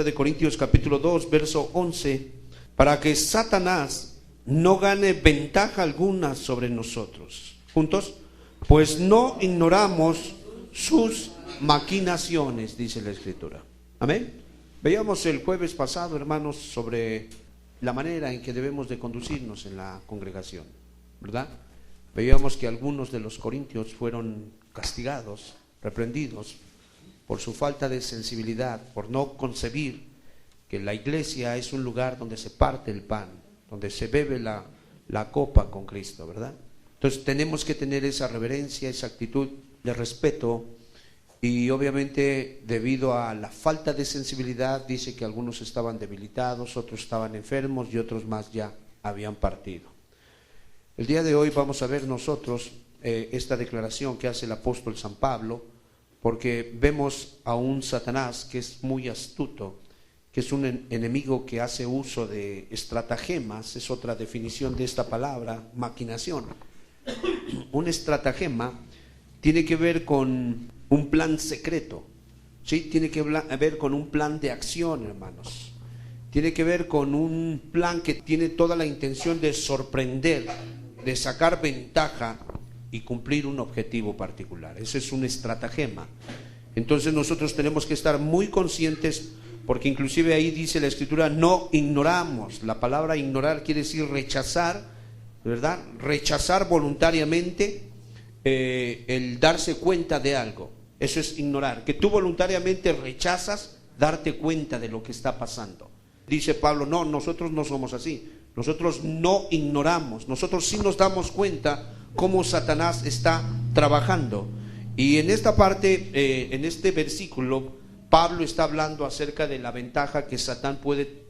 de Corintios capítulo 2, verso 11, para que Satanás no gane ventaja alguna sobre nosotros. Juntos, pues no ignoramos sus maquinaciones, dice la Escritura. Amén. Veíamos el jueves pasado, hermanos, sobre la manera en que debemos de conducirnos en la congregación, ¿verdad? Veíamos que algunos de los corintios fueron castigados, reprendidos, por su falta de sensibilidad, por no concebir que la iglesia es un lugar donde se parte el pan, donde se bebe la copa con Cristo, ¿verdad? Entonces tenemos que tener esa reverencia, esa actitud de respeto, y obviamente debido a la falta de sensibilidad, dice que algunos estaban debilitados, otros estaban enfermos y otros más ya habían partido. El día de hoy vamos a ver nosotros esta declaración que hace el apóstol San Pablo, porque vemos a un Satanás que es muy astuto, que es un enemigo que hace uso de estratagemas. Es otra definición de esta palabra, maquinación. Un estratagema tiene que ver con un plan secreto, ¿sí? Tiene que ver con un plan de acción, hermanos. Tiene que ver con un plan que tiene toda la intención de sorprender, de sacar ventaja y cumplir un objetivo particular. Ese es un estratagema. Entonces nosotros tenemos que estar muy conscientes, porque inclusive ahí dice la Escritura, no ignoramos. La palabra ignorar quiere decir rechazar, ¿verdad? Rechazar voluntariamente el darse cuenta de algo. Eso es ignorar, que tú voluntariamente rechazas darte cuenta de lo que está pasando. Dice Pablo, no, nosotros no somos así. Nosotros no ignoramos, nosotros sí nos damos cuenta cómo Satanás está trabajando. Y en esta parte, en este versículo, Pablo está hablando acerca de la ventaja que Satán puede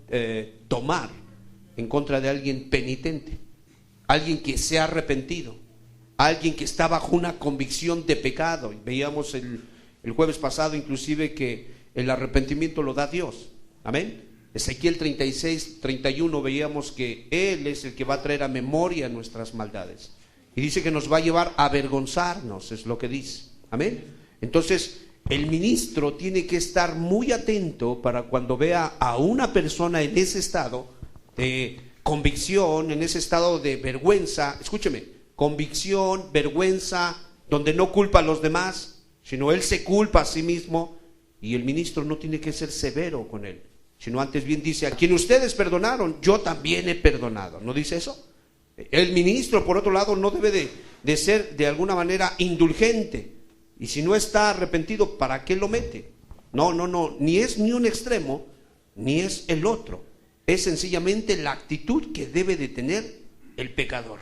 tomar en contra de alguien penitente, alguien que se ha arrepentido, alguien que está bajo una convicción de pecado. Veíamos el jueves pasado inclusive que el arrepentimiento lo da Dios. Amén. Ezequiel 36, 31 veíamos que Él es el que va a traer a memoria nuestras maldades. Y dice que nos va a llevar a avergonzarnos, es lo que dice. Amén. Entonces, el ministro tiene que estar muy atento para cuando vea a una persona en ese estado de convicción, en ese estado de vergüenza. Escúcheme, convicción, vergüenza, donde no culpa a los demás, sino él se culpa a sí mismo, y el ministro no tiene que ser severo con él, sino antes bien dice, a quien ustedes perdonaron, yo también he perdonado. ¿No dice eso? El ministro, por otro lado, no debe de ser de alguna manera indulgente, y si no está arrepentido, ¿para qué lo mete? No, ni es ni un extremo, ni es el otro. Es sencillamente la actitud que debe de tener el pecador.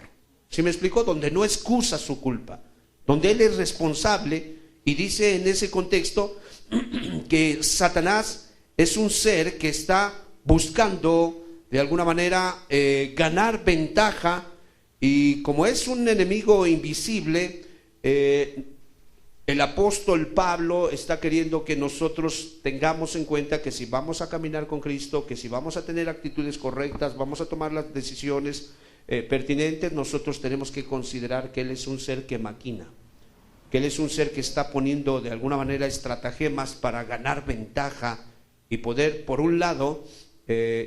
¿Sí me explicó? Donde no excusa su culpa, donde él es responsable. Y dice en ese contexto que Satanás es un ser que está buscando de alguna manera ganar ventaja, y como es un enemigo invisible, el apóstol Pablo está queriendo que nosotros tengamos en cuenta que si vamos a caminar con Cristo, que si vamos a tener actitudes correctas, vamos a tomar las decisiones pertinentes, nosotros tenemos que considerar que Él es un ser que maquina, que Él es un ser que está poniendo de alguna manera estratagemas para ganar ventaja y poder, por un lado,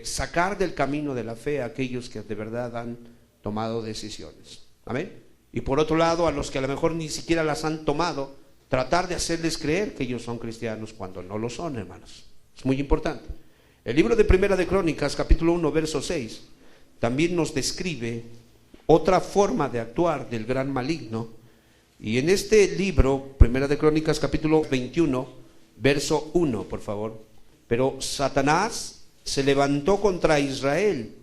sacar del camino de la fe a aquellos que de verdad han tomado decisiones. Amén. Y por otro lado, a los que a lo mejor ni siquiera las han tomado, tratar de hacerles creer que ellos son cristianos cuando no lo son, hermanos. Es muy importante. El libro de Primera de Crónicas, capítulo 1, verso 6, también nos describe otra forma de actuar del gran maligno. Y en este libro, Primera de Crónicas, capítulo 21, verso 1, por favor. Pero Satanás se levantó contra Israel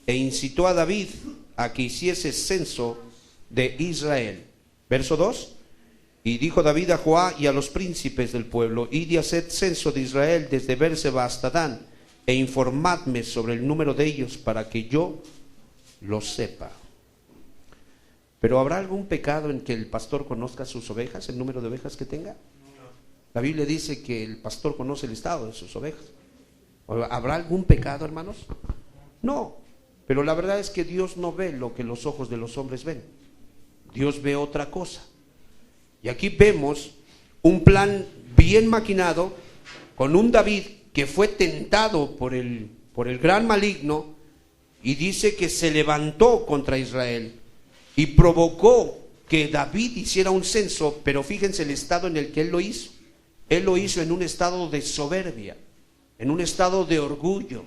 e incitó a David a que hiciese censo de Israel. Verso 2. Y dijo David a Joab y a los príncipes del pueblo, id y haced censo de Israel desde Bérseba hasta Dan, e informadme sobre el número de ellos para que yo lo sepa. Pero ¿habrá algún pecado en que el pastor conozca sus ovejas, el número de ovejas que tenga? La Biblia dice que el pastor conoce el estado de sus ovejas. ¿Habrá algún pecado, hermanos? No, pero la verdad es que Dios no ve lo que los ojos de los hombres ven. Dios ve otra cosa. Y aquí vemos un plan bien maquinado con un David que fue tentado por el gran maligno, y dice que se levantó contra Israel y provocó que David hiciera un censo, pero fíjense el estado en el que él lo hizo. Él lo hizo en un estado de soberbia, en un estado de orgullo.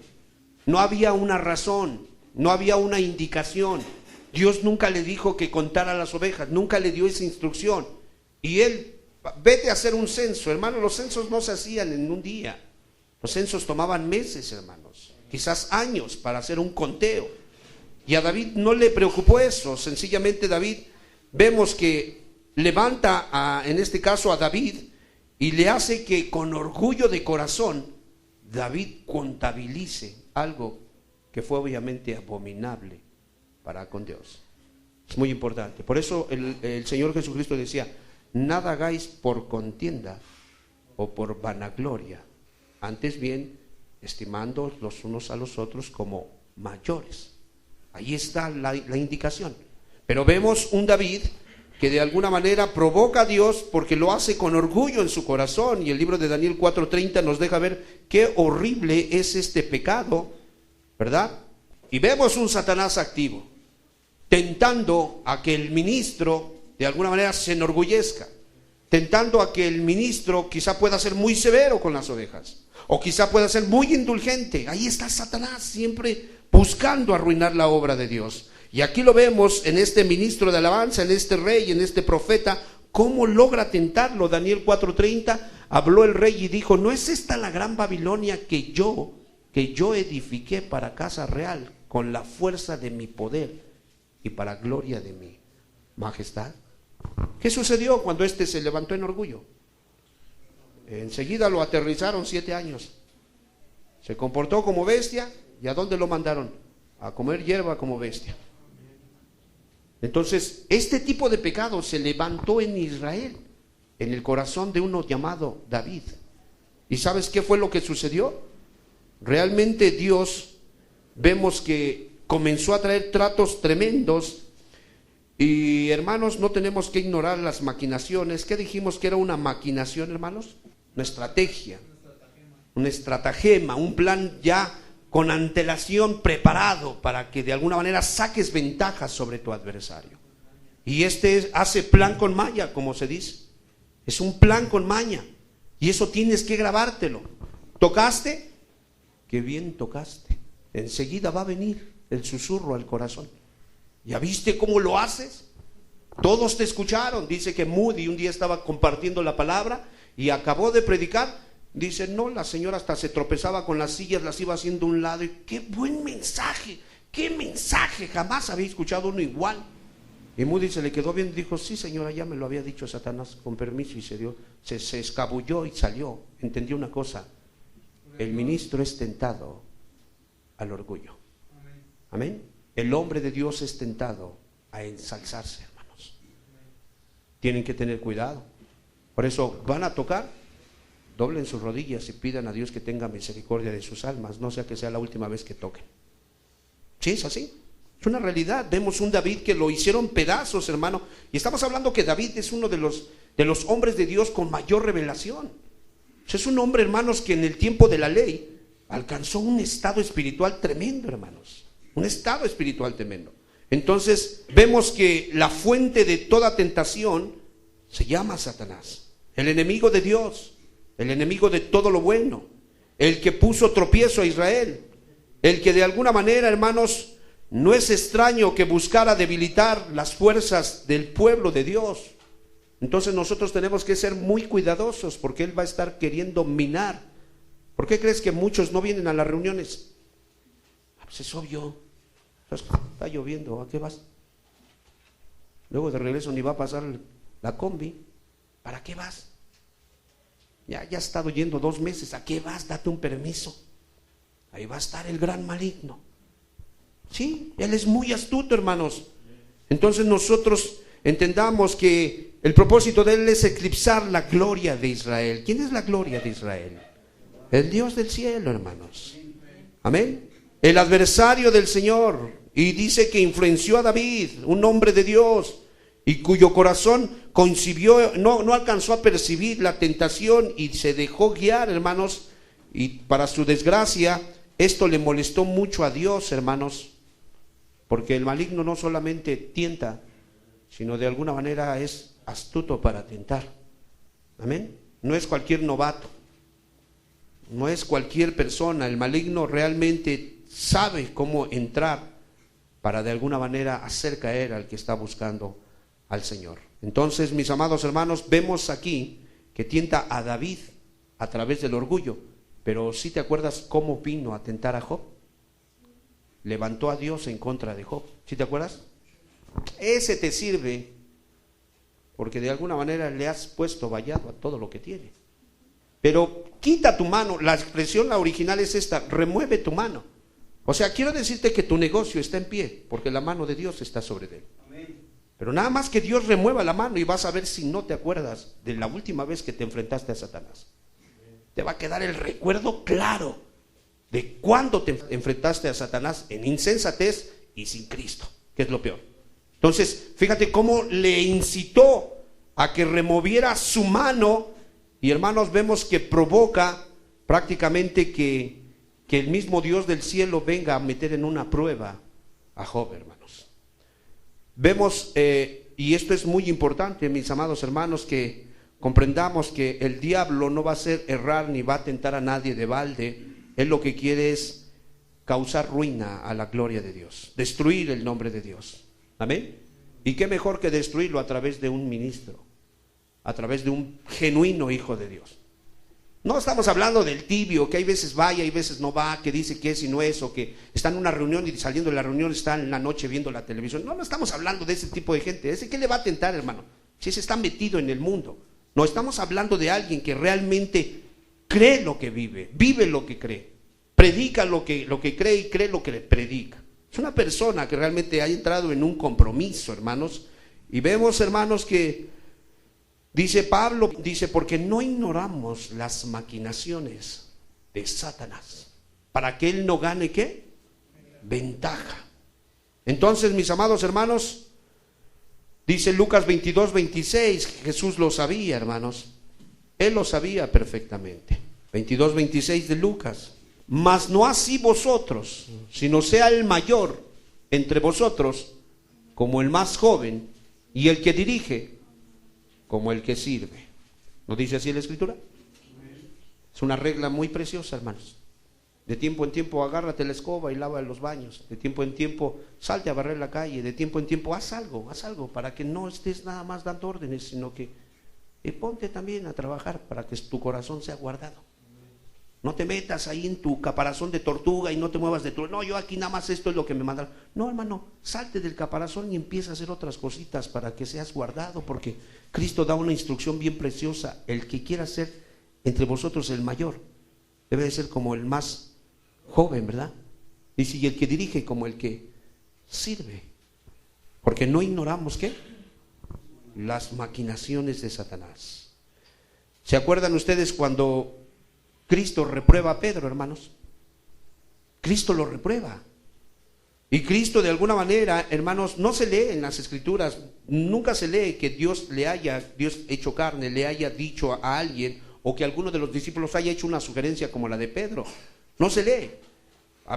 No había una razón, no había una indicación. Dios nunca le dijo que contara las ovejas, nunca le dio esa instrucción. Y él, vete a hacer un censo. Hermano, los censos no se hacían en un día. Los censos tomaban meses, hermanos, quizás años para hacer un conteo. Y a David no le preocupó eso. Sencillamente David, vemos que levanta en este caso a David y le hace que con orgullo de corazón David contabilice algo que fue obviamente abominable para con Dios. Es muy importante. Por eso el Señor Jesucristo decía: nada hagáis por contienda o por vanagloria, antes bien estimando los unos a los otros como mayores. Ahí está la indicación. Pero vemos un David que de alguna manera provoca a Dios porque lo hace con orgullo en su corazón, y el libro de Daniel 4:30 nos deja ver qué horrible es este pecado, ¿verdad? Y vemos un Satanás activo, tentando a que el ministro de alguna manera se enorgullezca, tentando a que el ministro quizá pueda ser muy severo con las ovejas, o quizá pueda ser muy indulgente. Ahí está Satanás siempre buscando arruinar la obra de Dios. Y aquí lo vemos en este ministro de alabanza, en este rey, en este profeta, cómo logra tentarlo. Daniel 4:30, habló el rey y dijo: ¿no es esta la gran Babilonia que yo edifiqué para casa real con la fuerza de mi poder y para gloria de mi majestad? ¿Qué sucedió cuando éste se levantó en orgullo? Enseguida lo aterrizaron 7 años. Se comportó como bestia. ¿Y a dónde lo mandaron? A comer hierba como bestia. Entonces, este tipo de pecado se levantó en Israel, en el corazón de uno llamado David. ¿Y sabes qué fue lo que sucedió? Realmente Dios, vemos que comenzó a traer tratos tremendos. Y hermanos, no tenemos que ignorar las maquinaciones. ¿Qué dijimos que era una maquinación, hermanos? Una estrategia, un estratagema, un plan ya con antelación preparado para que de alguna manera saques ventajas sobre tu adversario. Y hace plan con maña, como se dice. Es un plan con maña. Y eso tienes que grabártelo. ¿Tocaste? Qué bien tocaste. Enseguida va a venir el susurro al corazón. ¿Ya viste cómo lo haces? Todos te escucharon. Dice que Moody un día estaba compartiendo la palabra y acabó de predicar. Dice, no, la señora hasta se tropezaba con las sillas, las iba haciendo a un lado. Y qué buen mensaje, qué mensaje, jamás había escuchado uno igual. Y Moody se le quedó bien y dijo: sí, señora, ya me lo había dicho Satanás, con permiso. Y se escabulló y salió. Entendió una cosa: el ministro es tentado al orgullo. Amén. El hombre de Dios es tentado a ensalzarse, hermanos. Tienen que tener cuidado. Por eso van a tocar, doblen sus rodillas y pidan a Dios que tenga misericordia de sus almas, no sea que sea la última vez que toquen. Sí, es así, es una realidad. Vemos un David que lo hicieron pedazos, hermano, y estamos hablando que David es uno de los hombres de Dios con mayor revelación. Es un hombre, hermanos, que en el tiempo de la ley alcanzó un estado espiritual tremendo, hermanos, un estado espiritual tremendo. Entonces vemos que la fuente de toda tentación se llama Satanás, el enemigo de Dios, el enemigo de todo lo bueno, el que puso tropiezo a Israel, el que de alguna manera, hermanos, no es extraño que buscara debilitar las fuerzas del pueblo de Dios. Entonces nosotros tenemos que ser muy cuidadosos porque él va a estar queriendo minar. ¿Por qué crees que muchos no vienen a las reuniones? Pues es obvio, está lloviendo, ¿a qué vas? Luego de regreso ni va a pasar la combi, ¿para qué vas? Ya has estado yendo 2 meses, ¿a qué vas? Date un permiso. Ahí va a estar el gran maligno. Sí, él es muy astuto, hermanos. Entonces nosotros entendamos que el propósito de él es eclipsar la gloria de Israel. ¿Quién es la gloria de Israel? El Dios del cielo, hermanos. Amén. El adversario del Señor. Y dice que influenció a David, un hombre de Dios, y cuyo corazón concibió, no alcanzó a percibir la tentación y se dejó guiar, hermanos, Y para su desgracia, esto le molestó mucho a Dios, hermanos, porque el maligno no solamente tienta, sino de alguna manera es astuto para tentar. Amén. No es cualquier novato, no es cualquier persona. El maligno realmente sabe cómo entrar para de alguna manera hacer caer al que está buscando al Señor. Entonces, mis amados hermanos, vemos aquí que tienta a David a través del orgullo. Pero ¿sí te acuerdas cómo vino a tentar a Job? Levantó a Dios en contra de Job. ¿Sí te acuerdas? Ese te sirve porque de alguna manera le has puesto vallado a todo lo que tiene. Pero quita tu mano. La expresión, la original es esta: remueve tu mano. O sea, quiero decirte que tu negocio está en pie porque la mano de Dios está sobre él. Amén. Pero nada más que Dios remueva la mano y vas a ver si no te acuerdas de la última vez que te enfrentaste a Satanás. Te va a quedar el recuerdo claro de cuando te enfrentaste a Satanás en insensatez y sin Cristo, que es lo peor. Entonces, fíjate cómo le incitó a que removiera su mano, y hermanos, vemos que provoca prácticamente que el mismo Dios del cielo venga a meter en una prueba a Job, hermanos. Vemos, y esto es muy importante, mis amados hermanos, que comprendamos que el diablo no va a hacer errar ni va a tentar a nadie de balde. Él lo que quiere es causar ruina a la gloria de Dios, destruir el nombre de Dios. Amén. Y qué mejor que destruirlo a través de un ministro, a través de un genuino hijo de Dios. No estamos hablando del tibio, que hay veces va y hay veces no va, que dice que es y no es, o que está en una reunión y saliendo de la reunión está en la noche viendo la televisión. No estamos hablando de ese tipo de gente. ¿Ese qué le va a tentar, hermano? Si ese está metido en el mundo. No, estamos hablando de alguien que realmente cree lo que vive, vive lo que cree, predica lo que cree y cree lo que le predica. Es una persona que realmente ha entrado en un compromiso, hermanos. Y vemos, hermanos, que dice Pablo, dice, porque no ignoramos las maquinaciones de Satanás, para que él no gane, ¿qué? Ventaja. Entonces, mis amados hermanos, dice Lucas 22:26, Jesús lo sabía, hermanos. Él lo sabía perfectamente. 22:26 de Lucas. Mas no así vosotros, sino sea el mayor entre vosotros como el más joven, y el que dirige como el que sirve. ¿No dice así la Escritura? Es una regla muy preciosa, hermanos. De tiempo en tiempo agárrate la escoba y lava los baños. De tiempo en tiempo salte a barrer la calle. De tiempo en tiempo haz algo para que no estés nada más dando órdenes, sino que ponte también a trabajar para que tu corazón sea guardado. No te metas ahí en tu caparazón de tortuga y no te muevas de tu... No, yo aquí nada más esto es lo que me mandaron. No, hermano, salte del caparazón y empieza a hacer otras cositas para que seas guardado, porque Cristo da una instrucción bien preciosa. El que quiera ser entre vosotros el mayor debe de ser como el más joven, ¿verdad? Dice, y el que dirige como el que sirve, porque no ignoramos, ¿qué? Las maquinaciones de Satanás. ¿Se acuerdan ustedes cuando Cristo reprueba a Pedro, hermanos? Cristo lo reprueba. Y Cristo de alguna manera, hermanos, no se lee en las Escrituras, nunca se lee que Dios hecho carne, le haya dicho a alguien, o que alguno de los discípulos haya hecho una sugerencia como la de Pedro. No se lee.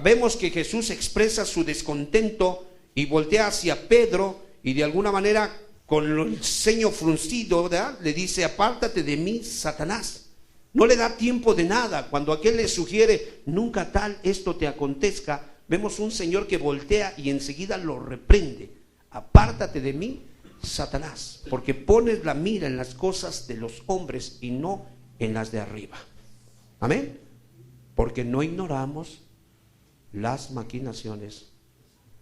Vemos que Jesús expresa su descontento y voltea hacia Pedro y de alguna manera con el ceño fruncido, ¿verdad?, le dice, apártate de mí, Satanás. No le da tiempo de nada. Cuando aquel le sugiere, nunca tal esto te acontezca, vemos un Señor que voltea y enseguida lo reprende. Apártate de mí, Satanás, porque pones la mira en las cosas de los hombres y no en las de arriba. Amén. Porque no ignoramos las maquinaciones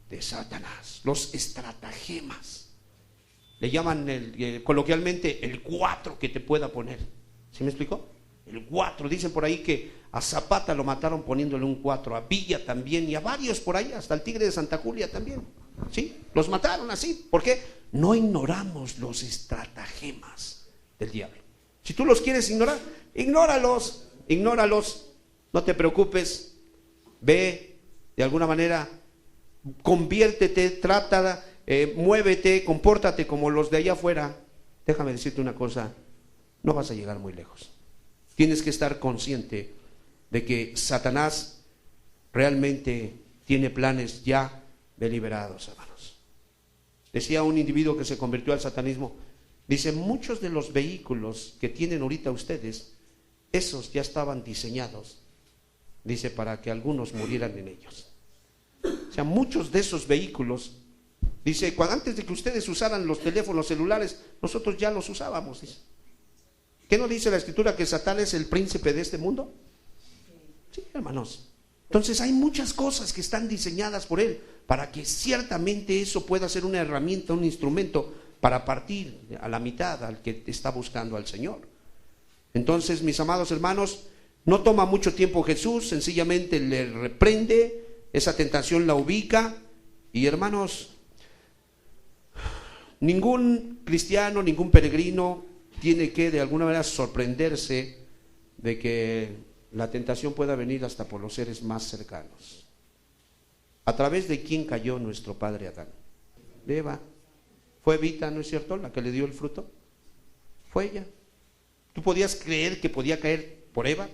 de Satanás, los estratagemas. Le llaman coloquialmente el 4 que te pueda poner. ¿Sí me explicó? El 4. Dicen por ahí que a Zapata lo mataron poniéndole un 4, a Villa también, y a varios por ahí, hasta el Tigre de Santa Julia también. ¿Sí? Los mataron así. ¿Por qué? No ignoramos los estratagemas del diablo. Si tú los quieres ignorar, ignóralos. No te preocupes. Ve, de alguna manera, conviértete, trata, muévete, compórtate como los de allá afuera. Déjame decirte una cosa, no vas a llegar muy lejos. Tienes que estar consciente de que Satanás realmente tiene planes ya deliberados, hermanos. Decía un individuo que se convirtió al satanismo, dice, muchos de los vehículos que tienen ahorita ustedes, esos ya estaban diseñados, dice, para que algunos murieran en ellos. O sea, muchos de esos vehículos, dice, antes de que ustedes usaran los teléfonos celulares, nosotros ya los usábamos, dice. ¿Qué no dice la Escritura que Satán es el príncipe de este mundo? Sí, hermanos. Entonces hay muchas cosas que están diseñadas por él para que ciertamente eso pueda ser una herramienta, un instrumento para partir a la mitad al que está buscando al Señor. Entonces, mis amados hermanos, no toma mucho tiempo Jesús, sencillamente le reprende, esa tentación la ubica, y hermanos, ningún cristiano, ningún peregrino tiene que de alguna manera sorprenderse de que la tentación pueda venir hasta por los seres más cercanos. ¿A través de quién cayó nuestro padre Adán? De Eva. Fue Evita, ¿no es cierto?, la que le dio el fruto. Fue ella. ¿Tú podías creer que podía caer por Eva?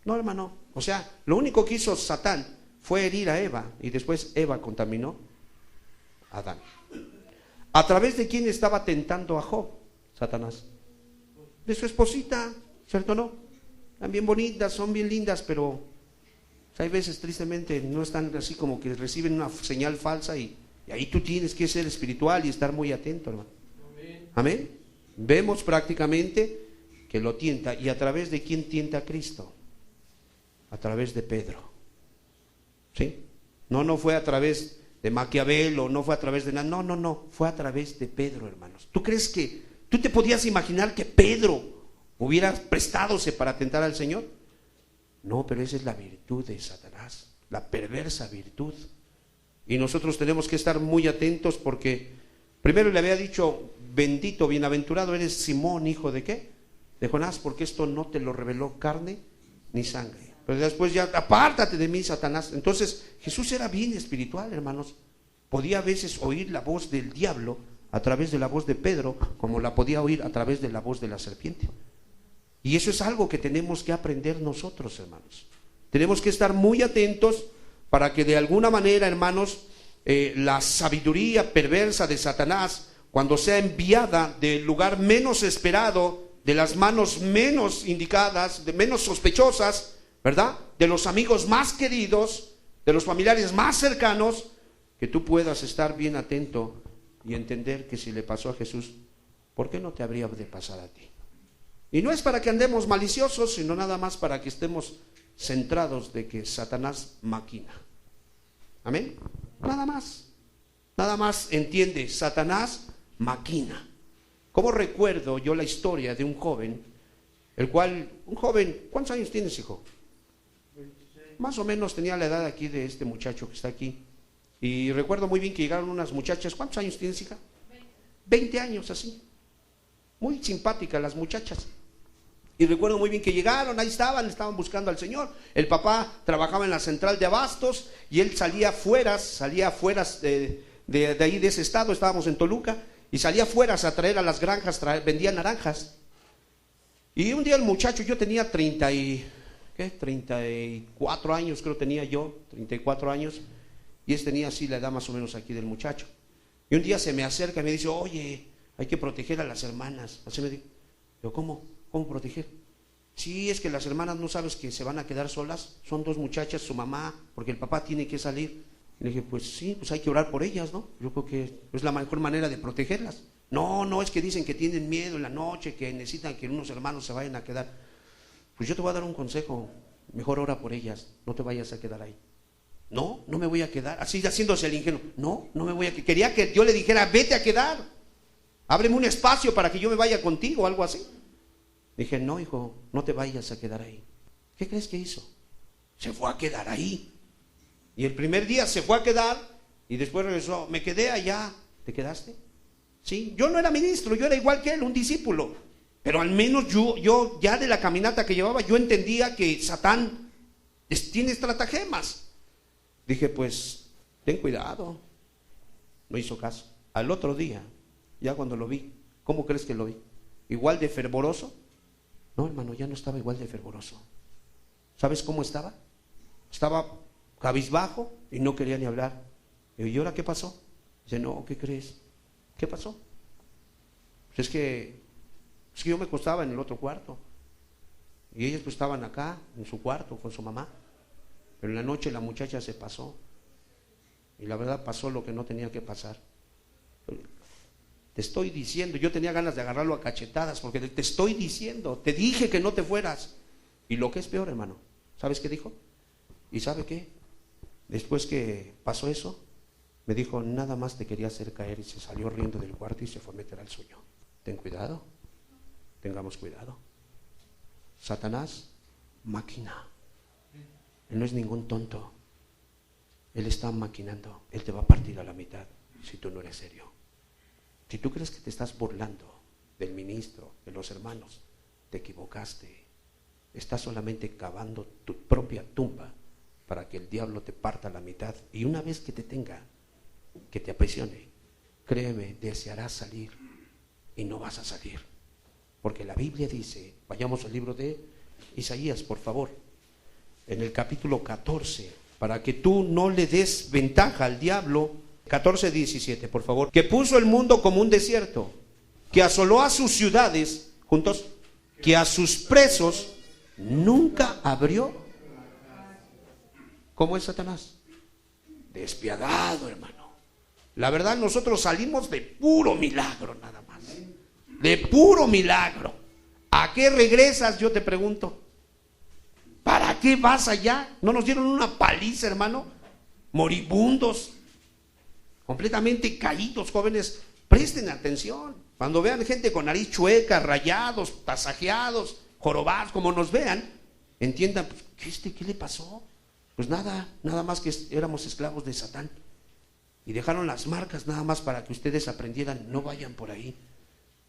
No, hermano. O sea, lo único que hizo Satán fue herir a Eva, y después Eva contaminó a Adán. ¿A través de quién estaba tentando a Job, Satanás? De su esposita, ¿cierto o no? Están bien bonitas, son bien lindas, pero hay veces tristemente no están así, como que reciben una señal falsa, y ahí tú tienes que ser espiritual y estar muy atento, hermano. Amén. Amén. Vemos prácticamente que lo tienta. ¿Y a través de quién tienta a Cristo? A través de Pedro. ¿Sí? No fue a través de Maquiavelo, no fue a través de nada, no, fue a través de Pedro, hermanos. ¿Tú crees que, tú te podías imaginar que Pedro hubiera prestadose para tentar al Señor? No, pero esa es la virtud de Satanás, la perversa virtud. Y nosotros tenemos que estar muy atentos, porque primero le había dicho, bendito, bienaventurado eres Simón, hijo de ¿qué? De Jonás, porque esto no te lo reveló carne ni sangre. Pero después ya, apártate de mí, Satanás. Entonces Jesús era bien espiritual, hermanos. Podía a veces oír la voz del diablo a través de la voz de Pedro, como la podía oír a través de la voz de la serpiente. Y eso es algo que tenemos que aprender nosotros, hermanos. Tenemos que estar muy atentos para que de alguna manera, hermanos, la sabiduría perversa de Satanás, cuando sea enviada del lugar menos esperado, de las manos menos indicadas, de menos sospechosas, ¿verdad?, de los amigos más queridos, de los familiares más cercanos, que tú puedas estar bien atento y entender que si le pasó a Jesús, ¿por qué no te habría de pasar a ti? Y no es para que andemos maliciosos, sino nada más para que estemos centrados de que Satanás maquina. Amén. Nada más entiende, Satanás maquina. ¿Cómo recuerdo yo la historia de un joven, ¿cuántos años tienes, hijo? 26. Más o menos tenía la edad aquí de este muchacho que está aquí. Y recuerdo muy bien que llegaron unas muchachas. ¿Cuántos años tienes, hija? 20 años, así. Muy simpáticas las muchachas. Y recuerdo muy bien que llegaron, ahí estaban buscando al Señor. El papá trabajaba en la central de abastos y él salía afuera de ahí, de ese estado. Estábamos en Toluca, y salía afuera a traer a las granjas, vendía naranjas. Y un día el muchacho, yo tenía 34 años, creo tenía yo, 34 años, y él tenía así la edad más o menos aquí del muchacho. Y un día se me acerca y me dice, oye, hay que proteger a las hermanas. Así me dijo. Yo, ¿cómo proteger? Sí, es que las hermanas no sabes que se van a quedar solas, son 2 muchachas, su mamá, porque el papá tiene que salir. Y le dije, pues sí, pues hay que orar por ellas, ¿no? Yo creo que es la mejor manera de protegerlas. No, es que dicen que tienen miedo en la noche, que necesitan que unos hermanos se vayan a quedar. Pues yo te voy a dar un consejo, mejor ora por ellas, no te vayas a quedar ahí. No me voy a quedar, así haciéndose el ingenuo. No me voy a quedar. Quería que yo le dijera, vete a quedar, ábreme un espacio para que yo me vaya contigo, algo así. Dije, no, hijo, no te vayas a quedar ahí. ¿Qué crees que hizo? Se fue a quedar ahí. Y el primer día se fue a quedar y después regresó. Me quedé allá. ¿Te quedaste? Sí, yo no era ministro, yo era igual que él, un discípulo. Pero al menos yo ya de la caminata que llevaba, yo entendía que Satán tiene estratagemas. Dije, pues, ten cuidado. No hizo caso. Al otro día, ya cuando lo vi, ¿cómo crees que lo vi? ¿Igual de fervoroso? No, hermano, ya no estaba igual de fervoroso. ¿Sabes cómo estaba? Estaba cabizbajo y no quería ni hablar. ¿Y ahora qué pasó? Dice, no, ¿qué crees? ¿Qué pasó? Pues es que yo me acostaba en el otro cuarto y ellas pues estaban acá en su cuarto con su mamá, pero en la noche la muchacha se pasó y la verdad pasó lo que no tenía que pasar. Te estoy diciendo, yo tenía ganas de agarrarlo a cachetadas porque te estoy diciendo, te dije que no te fueras. Y lo que es peor, hermano, ¿sabes qué dijo? ¿Y sabe qué? Después que pasó eso, me dijo, nada más te quería hacer caer, y se salió riendo del cuarto y se fue a meter al suyo. Ten cuidado, tengamos cuidado. Satanás maquina. Él no es ningún tonto. Él está maquinando. Él te va a partir a la mitad si tú no eres serio. Si tú crees que te estás burlando del ministro, de los hermanos, te equivocaste. Estás solamente cavando tu propia tumba para que el diablo te parta a la mitad. Y una vez que te tenga, que te aprisione, créeme, desearás salir y no vas a salir. Porque la Biblia dice, vayamos al libro de Isaías, por favor, en el capítulo 14, para que tú no le des ventaja al diablo. 14:17, por favor. Que puso el mundo como un desierto, que asoló a sus ciudades, juntos, que a sus presos nunca abrió. ¿Cómo es Satanás? Despiadado, hermano. La verdad, nosotros salimos de puro milagro, nada más. De puro milagro. ¿A qué regresas? Yo te pregunto. ¿Para qué vas allá? ¿No nos dieron una paliza, hermano? Moribundos, completamente caídos, jóvenes. Presten atención. Cuando vean gente con nariz chueca, rayados, tasajeados, jorobados, como nos vean, entiendan, pues, ¿qué le pasó? Pues nada más que éramos esclavos de Satán. Y dejaron las marcas nada más para que ustedes aprendieran, no vayan por ahí.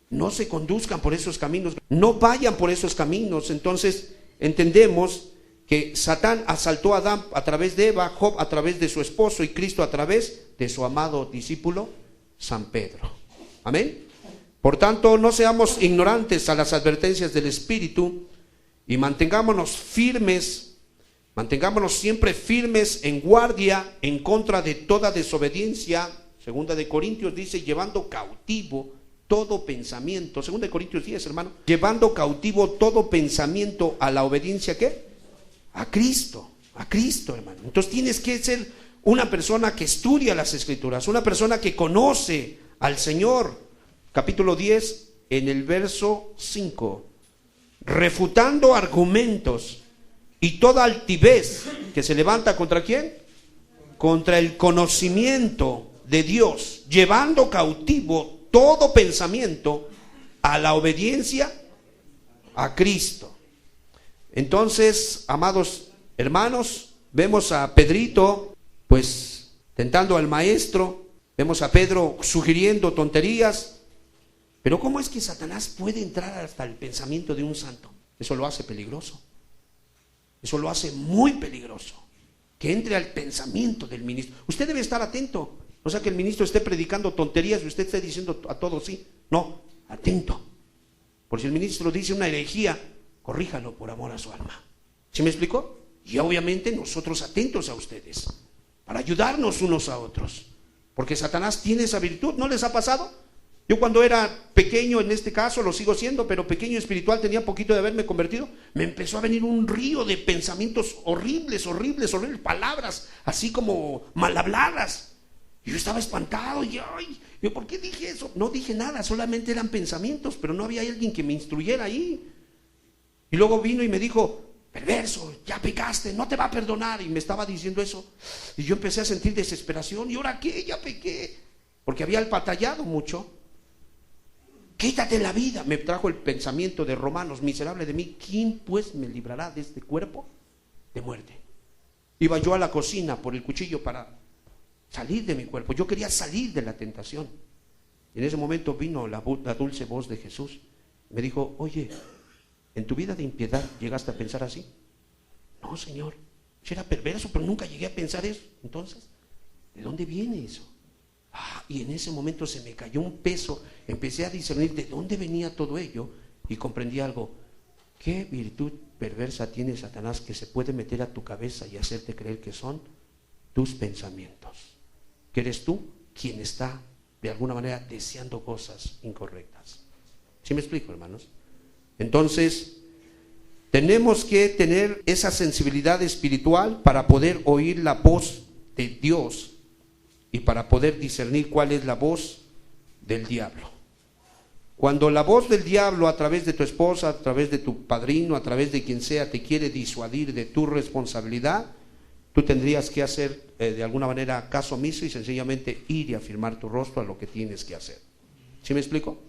No se conduzcan por esos caminos, no vayan por esos caminos. Entonces entendemos que Satán asaltó a Adán a través de Eva, Job a través de su esposo y Cristo a través de su amado discípulo San Pedro. Amén. Por tanto, no seamos ignorantes a las advertencias del Espíritu y mantengámonos siempre firmes en guardia en contra de toda desobediencia. Segunda de Corintios dice, llevando cautivo todo pensamiento. Segunda de Corintios 10, hermano. Llevando cautivo todo pensamiento a la obediencia, ¿qué? A Cristo, hermano. Entonces tienes que ser una persona que estudia las Escrituras, una persona que conoce al Señor. Capítulo 10, en el verso 5. Refutando argumentos y toda altivez que se levanta ¿contra quién? Contra el conocimiento de Dios, llevando cautivo todo pensamiento a la obediencia a Cristo. Entonces, amados hermanos, vemos a Pedrito, pues, tentando al maestro, vemos a Pedro sugiriendo tonterías, pero ¿cómo es que Satanás puede entrar hasta el pensamiento de un santo? Eso lo hace peligroso, eso lo hace muy peligroso, que entre al pensamiento del ministro. Usted debe estar atento, no sea que el ministro esté predicando tonterías y usted esté diciendo a todos sí, no, atento, por si el ministro dice una herejía, corríjalo por amor a su alma. ¿Sí me explicó? Y obviamente nosotros atentos a ustedes, para ayudarnos unos a otros, porque Satanás tiene esa virtud. ¿No les ha pasado? Yo cuando era pequeño, en este caso lo sigo siendo, pero pequeño espiritual, tenía poquito de haberme convertido, me empezó a venir un río de pensamientos horribles, palabras así como mal habladas. Y yo estaba espantado y yo, ¿por qué dije eso? No dije nada, solamente eran pensamientos, pero no había alguien que me instruyera ahí. Y luego vino y me dijo, perverso, ya pecaste, no te va a perdonar. Y me estaba diciendo eso. Y yo empecé a sentir desesperación. ¿Y ahora qué? Ya pequé. Porque había batallado mucho. Quítate la vida. Me trajo el pensamiento de Romanos, miserable de mí, ¿quién pues me librará de este cuerpo de muerte? Iba yo a la cocina por el cuchillo para salir de mi cuerpo. Yo quería salir de la tentación. Y en ese momento vino la dulce voz de Jesús. Me dijo, oye, ¿en tu vida de impiedad llegaste a pensar así? No, Señor, yo era perverso, pero nunca llegué a pensar eso. Entonces, ¿de dónde viene eso? Y en ese momento se me cayó un peso. Empecé a discernir de dónde venía todo ello y comprendí algo. ¿Qué virtud perversa tiene Satanás que se puede meter a tu cabeza y hacerte creer que son tus pensamientos, que eres tú quien está de alguna manera deseando cosas incorrectas. ¿Sí me explico, hermanos? Entonces, tenemos que tener esa sensibilidad espiritual para poder oír la voz de Dios y para poder discernir cuál es la voz del diablo. Cuando la voz del diablo a través de tu esposa, a través de tu padrino, a través de quien sea, te quiere disuadir de tu responsabilidad, tú tendrías que hacer de alguna manera caso omiso y sencillamente ir y afirmar tu rostro a lo que tienes que hacer. ¿Sí me explico?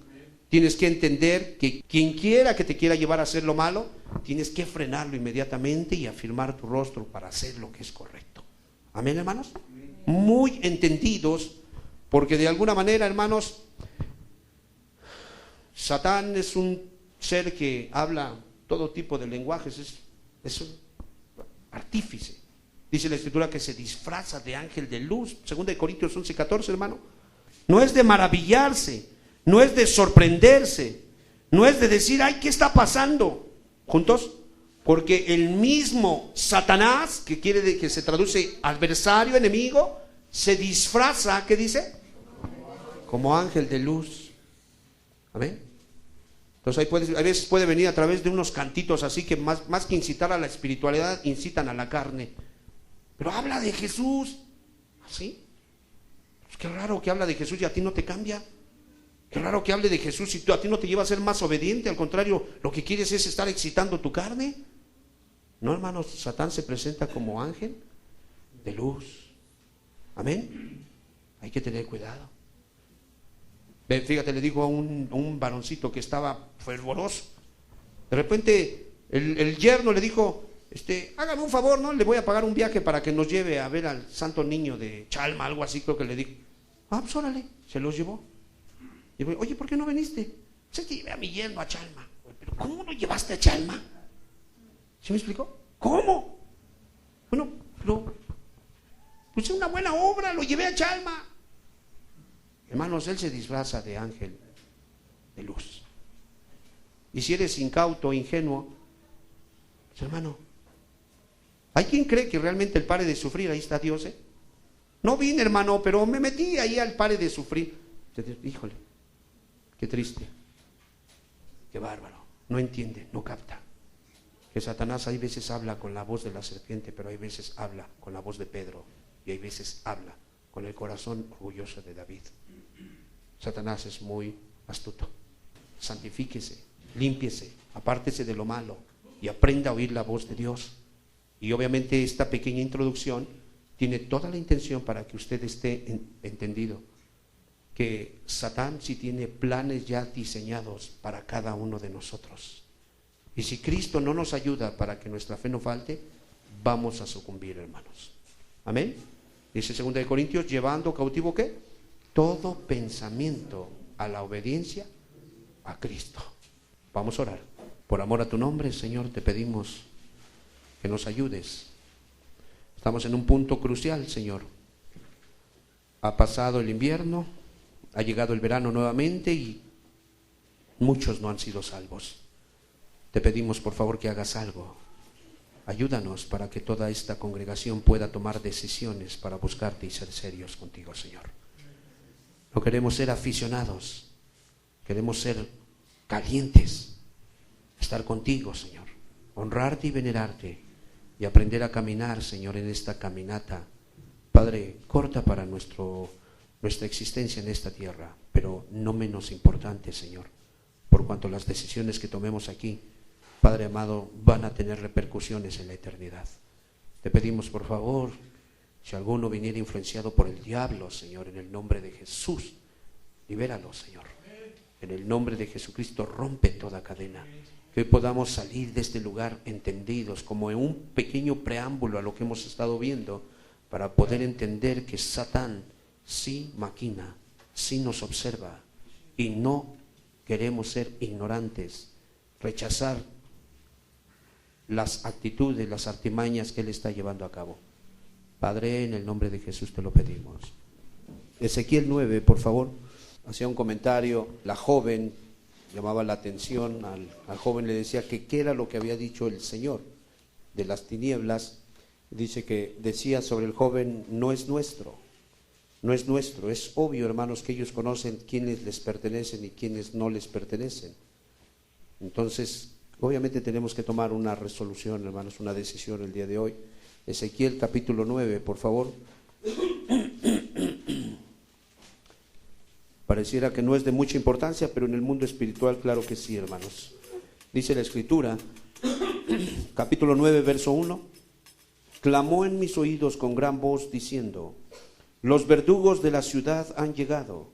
Tienes que entender que quien quiera que te quiera llevar a hacer lo malo, tienes que frenarlo inmediatamente y afirmar tu rostro para hacer lo que es correcto. ¿Amén, hermanos? Muy entendidos, porque de alguna manera, hermanos, Satán es un ser que habla todo tipo de lenguajes, es un artífice. Dice la Escritura que se disfraza de ángel de luz, 2 Corintios 11:14, hermano. No es de maravillarse, no es de sorprenderse, no es de decir, ay, ¿qué está pasando? ¿Juntos? Porque el mismo Satanás, que se traduce adversario, enemigo, se disfraza, ¿qué dice? Como ángel de luz. Amén. Entonces a veces puede venir a través de unos cantitos así que más que incitar a la espiritualidad, incitan a la carne. Pero habla de Jesús. ¿Así? Pues qué raro que habla de Jesús y a ti no te cambia. Qué raro que hable de Jesús y a ti no te lleva a ser más obediente. Al contrario, lo que quieres es estar excitando tu carne. No, hermanos, Satán se presenta como ángel de luz. Amén. Hay que tener cuidado. Fíjate, le digo a un varoncito que estaba fervoroso. De repente el yerno le dijo, hágame un favor, ¿no? Le voy a pagar un viaje para que nos lleve a ver al Santo Niño de Chalma, algo así creo que le dijo. Ah, pues órale, se los llevó. Y digo, oye, ¿por qué no viniste? Sé que llevé a mi yerno a Chalma. Pero ¿cómo lo llevaste a Chalma? ¿Sí me explicó? ¿Cómo? Bueno, pues es una buena obra, lo llevé a Chalma. Hermanos, él se disfraza de ángel de luz. Y si eres incauto, ingenuo, pues hermano, hay quien cree que realmente el pare de sufrir, ahí está Dios, ¿eh? No vine, hermano, pero me metí ahí al pare de sufrir. Híjole, qué triste, qué bárbaro. No entiende, no capta. Que Satanás hay veces habla con la voz de la serpiente, pero hay veces habla con la voz de Pedro y hay veces habla con el corazón orgulloso de David. Satanás es muy astuto. Santifíquese, límpiese, apártese de lo malo y aprenda a oír la voz de Dios. Y obviamente esta pequeña introducción tiene toda la intención para que usted esté entendido que Satán sí tiene planes ya diseñados para cada uno de nosotros. Y si Cristo no nos ayuda para que nuestra fe no falte, vamos a sucumbir, hermanos. Amén. Dice 2 Corintios, llevando cautivo ¿qué? Todo pensamiento a la obediencia a Cristo. Vamos a orar. Por amor a tu nombre, Señor, te pedimos que nos ayudes. Estamos en un punto crucial, Señor. Ha pasado el invierno, ha llegado el verano nuevamente y muchos no han sido salvos. Te pedimos, por favor, que hagas algo. Ayúdanos para que toda esta congregación pueda tomar decisiones para buscarte y ser serios contigo, Señor. No queremos ser aficionados, queremos ser calientes, estar contigo, Señor, honrarte y venerarte y aprender a caminar, Señor, en esta caminata. Padre, corta para nuestra existencia en esta tierra, pero no menos importante, Señor, por cuanto las decisiones que tomemos aquí, Padre amado, van a tener repercusiones en la eternidad. Te pedimos, por favor, si alguno viniera influenciado por el diablo, Señor, en el nombre de Jesús, libéralo, Señor. En el nombre de Jesucristo, rompe toda cadena. Que hoy podamos salir de este lugar entendidos, como en un pequeño preámbulo a lo que hemos estado viendo, para poder entender que Satán sí maquina, sí nos observa, y no queremos ser ignorantes, rechazar las actitudes, las artimañas que Él está llevando a cabo. Padre, en el nombre de Jesús te lo pedimos. Ezequiel 9, por favor. Hacía un comentario la joven llamaba la atención al joven, le decía que qué era lo que había dicho el Señor de las tinieblas. Dice que decía sobre el joven: no es nuestro, no es nuestro. Es obvio, hermanos, que ellos conocen quiénes les pertenecen y quiénes no les pertenecen. Entonces, obviamente tenemos que tomar una resolución, hermanos, una decisión el día de hoy. Ezequiel capítulo 9, por favor. Pareciera que no es de mucha importancia, pero en el mundo espiritual, claro que sí, hermanos. Dice la Escritura, capítulo 9, verso 1: clamó en mis oídos con gran voz, diciendo: los verdugos de la ciudad han llegado,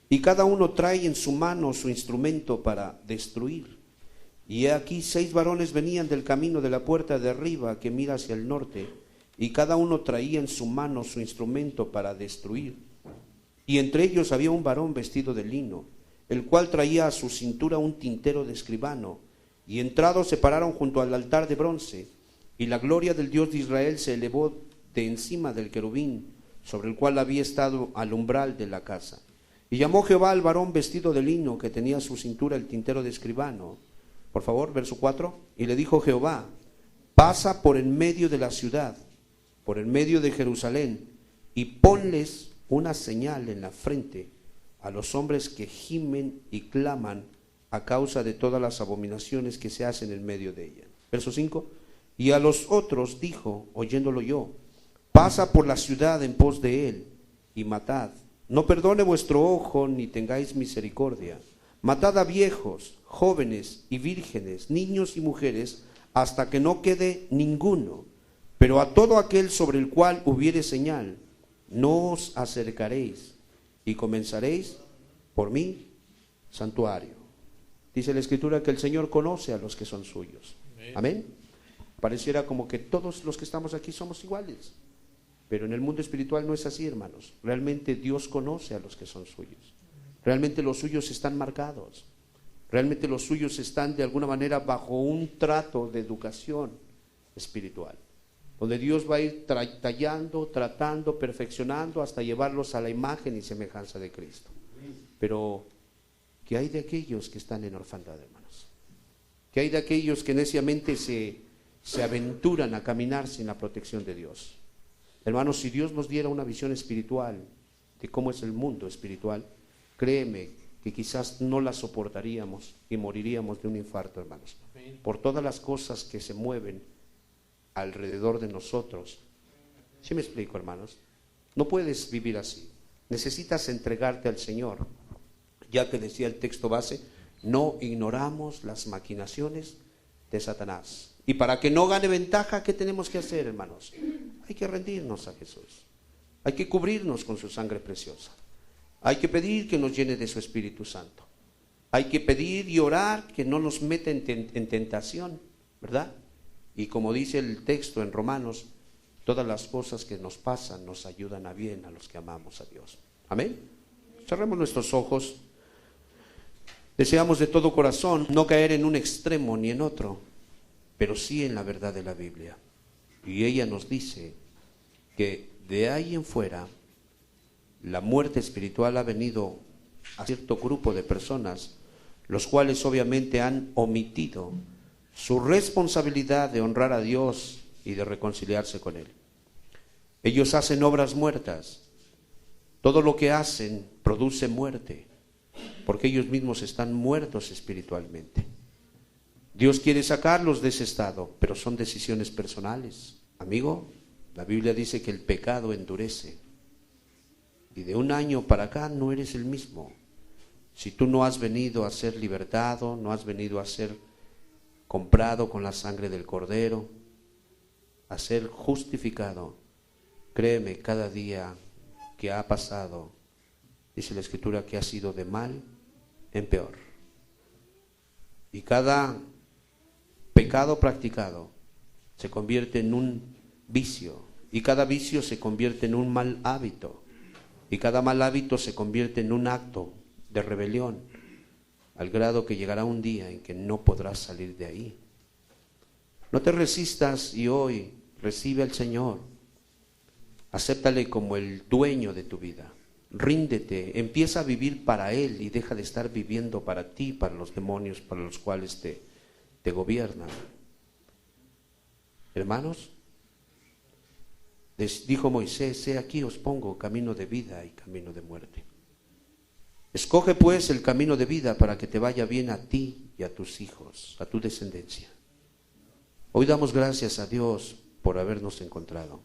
y cada uno trae en su mano su instrumento para destruir. Y he aquí 6 varones venían del camino de la puerta de arriba que mira hacia el norte, y cada uno traía en su mano su instrumento para destruir. Y entre ellos había un varón vestido de lino, el cual traía a su cintura un tintero de escribano. Y entrados se pararon junto al altar de bronce, y la gloria del Dios de Israel se elevó de encima del querubín, sobre el cual había estado al umbral de la casa. Y llamó Jehová al varón vestido de lino, que tenía a su cintura el tintero de escribano. Por favor, verso 4. Y le dijo Jehová: pasa por en medio de la ciudad, por en medio de Jerusalén, y ponles una señal en la frente a los hombres que gimen y claman a causa de todas las abominaciones que se hacen en medio de ella. Verso 5. Y a los otros dijo, oyéndolo yo: pasa por la ciudad en pos de él, y matad. No perdone vuestro ojo, ni tengáis misericordia. Matad a viejos, jóvenes y vírgenes, niños y mujeres, hasta que no quede ninguno. Pero a todo aquel sobre el cual hubiere señal, no os acercaréis, y comenzaréis por mi santuario. Dice la Escritura que el Señor conoce a los que son suyos. Amén. Pareciera como que todos los que estamos aquí somos iguales, pero en el mundo espiritual no es así, hermanos. Realmente Dios conoce a los que son suyos. Realmente los suyos están marcados. Realmente los suyos están de alguna manera bajo un trato de educación espiritual, donde Dios va a ir tallando, tratando, perfeccionando hasta llevarlos a la imagen y semejanza de Cristo. Pero, ¿qué hay de aquellos que están en orfandad, hermanos? ¿Qué hay de aquellos que neciamente se aventuran a caminar sin la protección de Dios? Hermanos, si Dios nos diera una visión espiritual de cómo es el mundo espiritual, créeme que quizás no la soportaríamos y moriríamos de un infarto, hermanos, por todas las cosas que se mueven alrededor de nosotros. ¿Sí me explico, hermanos? No puedes vivir así. Necesitas entregarte al Señor, ya que decía el texto base: no ignoramos las maquinaciones de Satanás. Y para que no gane ventaja, ¿qué tenemos que hacer, hermanos? Hay que rendirnos a Jesús. Hay que cubrirnos con su sangre preciosa. Hay que pedir que nos llene de su Espíritu Santo. Hay que pedir y orar que no nos meta en tentación, ¿verdad? Y como dice el texto en Romanos, todas las cosas que nos pasan nos ayudan a bien a los que amamos a Dios. Amén. Cerremos nuestros ojos. Deseamos de todo corazón no caer en un extremo ni en otro, pero sí en la verdad de la Biblia. Y ella nos dice que de ahí en fuera la muerte espiritual ha venido a cierto grupo de personas, los cuales obviamente han omitido su responsabilidad de honrar a Dios y de reconciliarse con Él. Ellos hacen obras muertas. Todo lo que hacen produce muerte, porque ellos mismos están muertos espiritualmente. Dios quiere sacarlos de ese estado, pero son decisiones personales. Amigo, la Biblia dice que el pecado endurece. Y de un año para acá no eres el mismo. Si tú no has venido a ser libertado, no has venido a ser comprado con la sangre del Cordero, a ser justificado, créeme, cada día que ha pasado, dice la Escritura que ha sido de mal en peor. Y cada pecado practicado se convierte en un vicio, y cada vicio se convierte en un mal hábito, y cada mal hábito se convierte en un acto de rebelión, al grado que llegará un día en que no podrás salir de ahí. No te resistas y hoy recibe al Señor. Acéptale como el dueño de tu vida. ríndete, empieza a vivir para Él y deja de estar viviendo para ti, para los demonios, para los cuales te gobiernan. Hermanos, les dijo Moisés: he aquí os pongo camino de vida y camino de muerte. Escoge pues el camino de vida para que te vaya bien a ti y a tus hijos, a tu descendencia. Hoy damos gracias a Dios por habernos encontrado,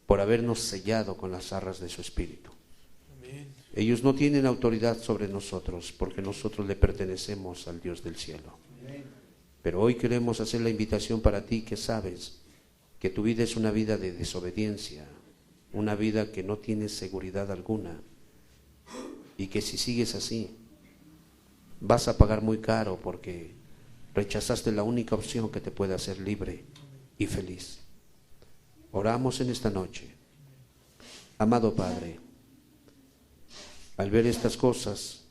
por habernos sellado con las arras de su Espíritu. Amén. Ellos no tienen autoridad sobre nosotros porque nosotros le pertenecemos al Dios del cielo. Amén. Pero hoy queremos hacer la invitación para ti que sabes que tu vida es una vida de desobediencia, una vida que no tiene seguridad alguna, y que si sigues así vas a pagar muy caro porque rechazaste la única opción que te puede hacer libre y feliz. Oramos en esta noche. Amado Padre, al ver estas cosas,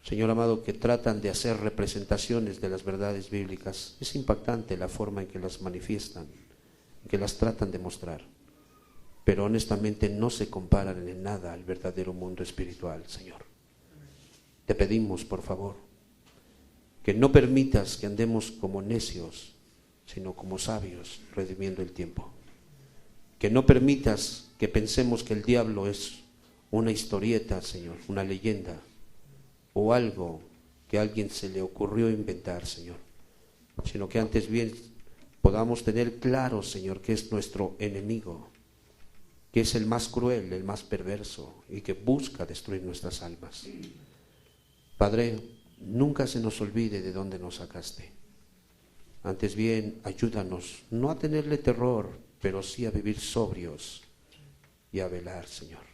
Señor amado, que tratan de hacer representaciones de las verdades bíblicas, es impactante la forma en que las manifiestan, en que las tratan de mostrar, pero honestamente no se comparan en nada al verdadero mundo espiritual, Señor. Te pedimos, por favor, que no permitas que andemos como necios, sino como sabios, redimiendo el tiempo. Que no permitas que pensemos que el diablo es una historieta, Señor, una leyenda, o algo que a alguien se le ocurrió inventar, Señor, sino que antes bien podamos tener claro, Señor, que es nuestro enemigo, que es el más cruel, el más perverso y que busca destruir nuestras almas. Padre, nunca se nos olvide de dónde nos sacaste. Antes bien, ayúdanos no a tenerle terror, pero sí a vivir sobrios y a velar, Señor.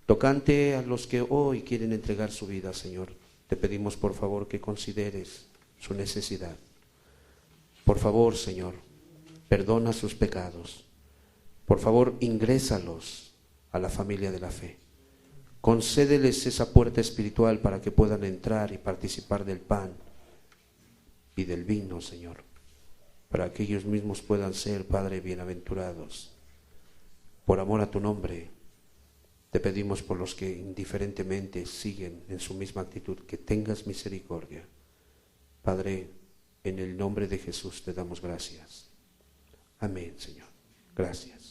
Tocante a los que hoy quieren entregar su vida, Señor, te pedimos por favor que consideres su necesidad. Por favor, Señor, perdona sus pecados. Por favor, ingrésalos a la familia de la fe. Concédeles esa puerta espiritual para que puedan entrar y participar del pan y del vino, Señor, para que ellos mismos puedan ser, Padre, bienaventurados. Por amor a tu nombre, te pedimos por los que indiferentemente siguen en su misma actitud, que tengas misericordia. Padre, en el nombre de Jesús te damos gracias. Amén, Señor. Gracias.